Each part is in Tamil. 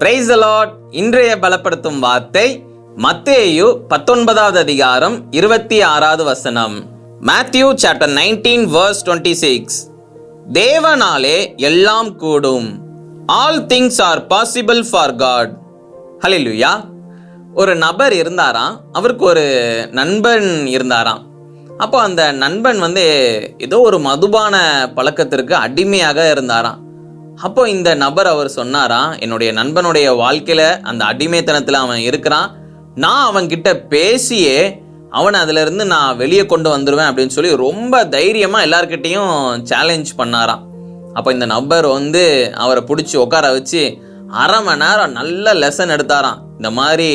Praise the Lord. இன்றைய பலப்படுத்தும் வார்த்தை மத்தேயு 19வது அதிகாரம் 26வது வசனம். Matthew chapter 19 verse 26. தேவனாலே எல்லாம் கூடும். All things are possible for God. ஹல்லேலூயா. ஒரு நபர் இருந்தாராம், அவருக்கு ஒரு நண்பன் இருந்தாராம். அப்போ அந்த நண்பன் ஏதோ ஒரு மதுபான பழக்கத்திற்கு அடிமையாக இருந்தாராம். அப்போ இந்த நபர் அவர் சொன்னாராம், என்னுடைய நண்பனுடைய வாழ்க்கையில அந்த அடிமைத்தனத்துல அவன் இருக்கிறான், நான் அவன்கிட்ட பேசியே அவனை அதுல இருந்து நான் வெளியே கொண்டு வந்துடுவேன் அப்படின்னு சொல்லி ரொம்ப தைரியமா எல்லார்கிட்டையும் சேலஞ்ச் பண்ணாராம். அப்போ இந்த நபர் அவரை பிடிச்சி உட்கார வச்சு அரை மணி நேரம் நல்ல லெசன் எடுத்தாராம். இந்த மாதிரி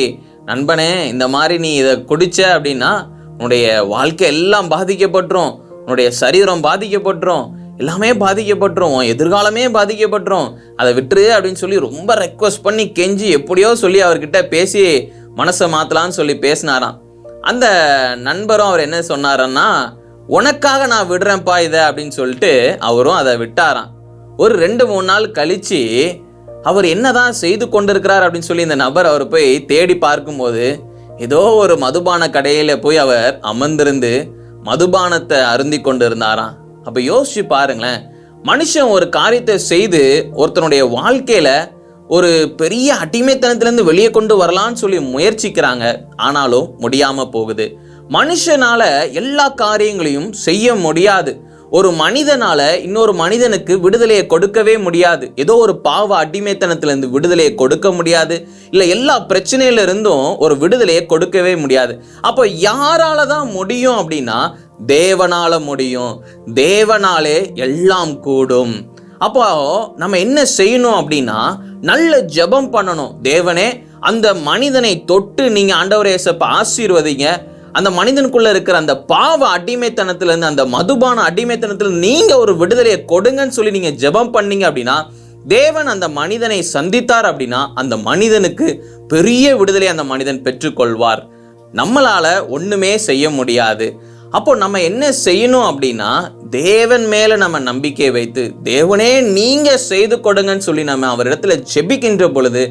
நண்பனே, இந்த மாதிரி நீ இதை குடிச்ச அப்படின்னா உன்னுடைய வாழ்க்கை எல்லாம் பாதிக்கப்பட்டுரும், உன்னுடைய சரீரம் பாதிக்கப்பட்டுரும், எல்லாமே பாதிக்கப்பட்டுரும், எதிர்காலமே பாதிக்கப்பட்டுரும், அதை விட்டுரு அப்படின்னு சொல்லி ரொம்ப ரெக்வஸ்ட் பண்ணி கெஞ்சி எப்படியோ சொல்லி அவர்கிட்ட பேசி மனசை மாத்தலான்னு சொல்லி பேசினாராம். அந்த நண்பரும் அவர் என்ன சொன்னாரன்னா, உனக்காக நான் விடுறேன்ப்பா இதை அப்படின்னு சொல்லிட்டு அவரும் அதை விட்டாராம். ஒரு 2-3 நாள் கழிச்சு அவர் என்னதான் செய்து கொண்டிருக்கிறார் அப்படின்னு சொல்லி இந்த நபர் அவர் போய் தேடி பார்க்கும்போது ஏதோ ஒரு மதுபான கடையில போய் அவர் அமர்ந்திருந்து மதுபானத்தை அருந்தி கொண்டு இருந்தாராம். அப்ப யோசிச்சு பாருங்களேன், மனுஷன் ஒரு காரியத்தை செய்து ஒருத்தனுடைய வாழ்க்கையில ஒரு பெரிய அடிமைத்தனத்திலிருந்து வெளியே கொண்டு வரலான்னு சொல்லி முயற்சிக்கிறாங்க, ஆனாலும் முடியாம போகுது. மனுஷனால எல்லா காரியங்களையும் செய்ய முடியாது. ஒரு மனிதனால இன்னொரு மனிதனுக்கு விடுதலையை கொடுக்கவே முடியாது. ஏதோ ஒரு பாவ அடிமைத்தனத்திலிருந்து விடுதலையை கொடுக்க முடியாது, இல்ல எல்லா பிரச்சனையில இருந்தும் ஒரு விடுதலையை கொடுக்கவே முடியாது. அப்போ யாரால தான் முடியும் அப்படின்னா தேவனால முடியும். தேவனாலே எல்லாம் கூடும். அப்போ நம்ம என்ன செய்யணும் அப்படின்னா நல்ல ஜெபம் பண்ணணும். தேவனே, அந்த மனிதனை தொட்டு நீங்க ஆண்டவரே இயேசுப்பா ஆசீர்வதிங்க, அந்த மனிதனுக்குள்ள இருக்கிற அந்த பாவ அடிமைத்தனத்திலிருந்து, அந்த மதுபான அடிமைத்தனத்திலிருந்து நீங்க ஒரு விடுதலையை கொடுங்கன்னு சொல்லி நீங்க ஜெபம் பண்ணீங்க அப்படின்னா தேவன் அந்த மனிதனை சந்தித்தார் அப்படின்னா அந்த மனிதனுக்கு பெரிய விடுதலை அந்த மனிதன் பெற்றுக்கொள்வார். நம்மளால ஒண்ணுமே செய்ய முடியாது. அப்போ நம்ம என்ன செய்யணும் அப்படின்னா தேவன் மேல நம்ம நம்பிக்கை வைத்து, தேவனே நீங்க செய்து கொடுங்கன்னு சொல்லி நம்ம அவரிடத்துல ஜெபிக்கின்ற பொழுது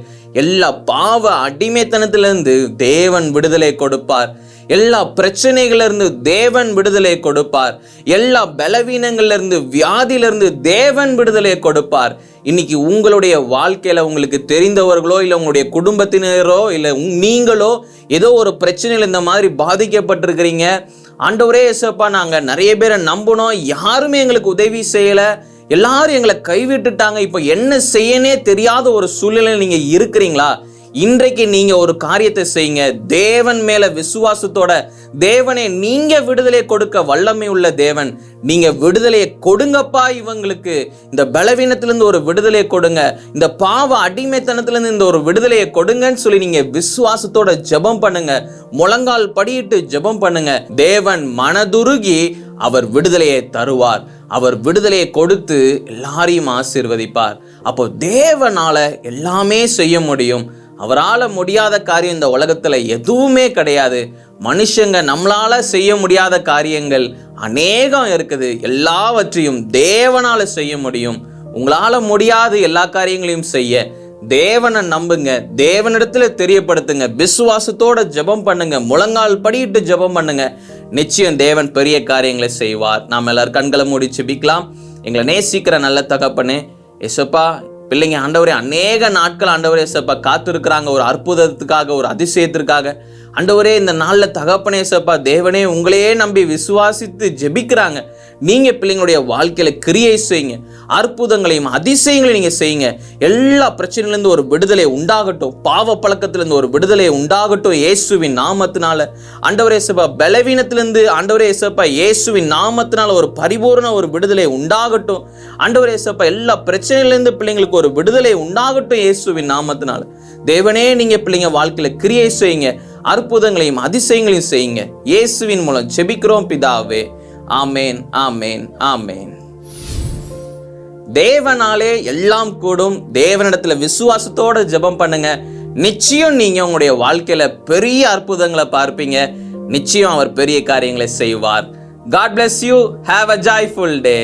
எல்லா பாவ அடிமைத்தனத்திலிருந்து தேவன் விடுதலை கொடுப்பார். எல்லா பிரச்சனைகள்ல இருந்து தேவன் விடுதலை கொடுப்பார். எல்லா பலவீனங்கள்ல இருந்து, வியாதியில இருந்து தேவன் விடுதலை கொடுப்பார். இன்னைக்கு உங்களுடைய வாழ்க்கையில உங்களுக்கு தெரிந்தவர்களோ இல்ல உங்களுடைய குடும்பத்தினரோ இல்ல நீங்களோ ஏதோ ஒரு பிரச்சனையில இந்த மாதிரி பாதிக்கப்பட்டிருக்கிறீங்க. ஆண்டவரே இயேசுப்பா, நாங்க நிறைய பேரை நம்பினோம், யாருமே எங்களுக்கு உதவி செய்யல, எல்லாரும் எங்களை கைவிட்டுட்டாங்க, இப்போ என்ன செய்யனே தெரியாத ஒரு சூழ்நிலையில் நீங்க இருக்கிறீங்களா? இன்றைக்கு நீங்க ஒரு காரியத்தை செய்யுங்க. தேவன் மேல விசுவாசத்தோட, தேவனே நீங்க விடுதலை கொடுக்க வல்லமை உள்ள தேவன், நீங்க விடுதலையை கொடுங்கப்பா, இவங்களுக்கு இந்த பலவீனத்திலிருந்து ஒரு விடுதலையை கொடுங்க, இந்த பாவ அடிமைத்தனத்திலிருந்து இந்த ஒரு விடுதலையை கொடுங்கன்னு சொல்லி நீங்க விசுவாசத்தோட ஜெபம் பண்ணுங்க. முழங்கால் படியிட்டு ஜெபம் பண்ணுங்க. தேவன் மனதுருகி அவர் விடுதலையை தருவார். அவர் விடுதலையை கொடுத்து எல்லாரையும் ஆசீர்வதிப்பார். அப்போ தேவனால எல்லாமே செய்ய முடியும். அவரால் முடியாத காரியம் இந்த உலகத்துல எதுவுமே கிடையாது. மனுஷங்க நம்மளால செய்ய முடியாத காரியங்கள் அநேகம் இருக்குது. எல்லாவற்றையும் தேவனால செய்ய முடியும். உங்களால முடியாத எல்லா காரியங்களையும் செய்ய தேவனை நம்புங்க, தேவனிடத்துல தெரியப்படுத்துங்க, விசுவாசத்தோட ஜெபம் பண்ணுங்க, முழங்கால் படியிட்டு ஜெபம் பண்ணுங்க. நிச்சயம் தேவன் பெரிய காரியங்களை செய்வார். நாம் எல்லாரும் கண்களை மூடி ஜெபிக்கலாம். எங்களை நேசிக்கிற நல்ல தகப்பனே இயேசுப்பா, பிள்ளைங்க ஆண்டவரே அநேக நாட்கள் ஆண்டவரே இயேசுப்பா காத்திருக்கிறாங்க ஒரு அற்புதத்துக்காக, ஒரு அதிசயத்திற்காக. ஆண்டவரே இந்த நாள்ல தகப்பனே இயேசுப்பா, தேவனே உங்களையே நம்பி விசுவாசித்து ஜெபிக்கிறாங்க. நீங்க பிள்ளைங்களுடைய வாழ்க்கையில கிரியை செய்யுங்க, அற்புதங்களையும் அதிசயங்களையும் நீங்க செய்யுங்க. எல்லா பிரச்சனையிலிருந்து ஒரு விடுதலை உண்டாகட்டும், பாவ பழக்கத்திலிருந்து ஒரு விடுதலை உண்டாகட்டும் இயேசுவின் நாமத்தினால. ஆண்டவரே இயேசுப்பா, பலவீனத்திலிருந்து ஆண்டவரே இயேசுப்பா இயேசுவின் நாமத்தினால ஒரு பரிபூர்ண ஒரு விடுதலை உண்டாகட்டும். ஆண்டவரே இயேசுப்பா, எல்லா பிரச்சனையிலிருந்து பிள்ளைங்களுக்கு ஒரு விடுதலை உண்டாகட்டும் இயேசுவின் நாமத்தினால. தேவனே நீங்க பிள்ளைங்க வாழ்க்கையில கிரியை செய்யுங்க, அற்புதங்களையும் அதிசயங்களையும் செய்யுங்க. இயேசுவின் மூலம் ஜெபிக்கிறோம் பிதாவே. ஆமேன், ஆமேன், ஆமேன். தேவனாலே எல்லாம் கூடும். தேவனிடத்துல விசுவாசத்தோட ஜெபம் பண்ணுங்க. நிச்சயம் நீங்க உங்களுடைய வாழ்க்கையில பெரிய அற்புதங்களை பார்ப்பீங்க. நிச்சயம் அவர் பெரிய காரியங்களை செய்வார். God bless you. Have a joyful day.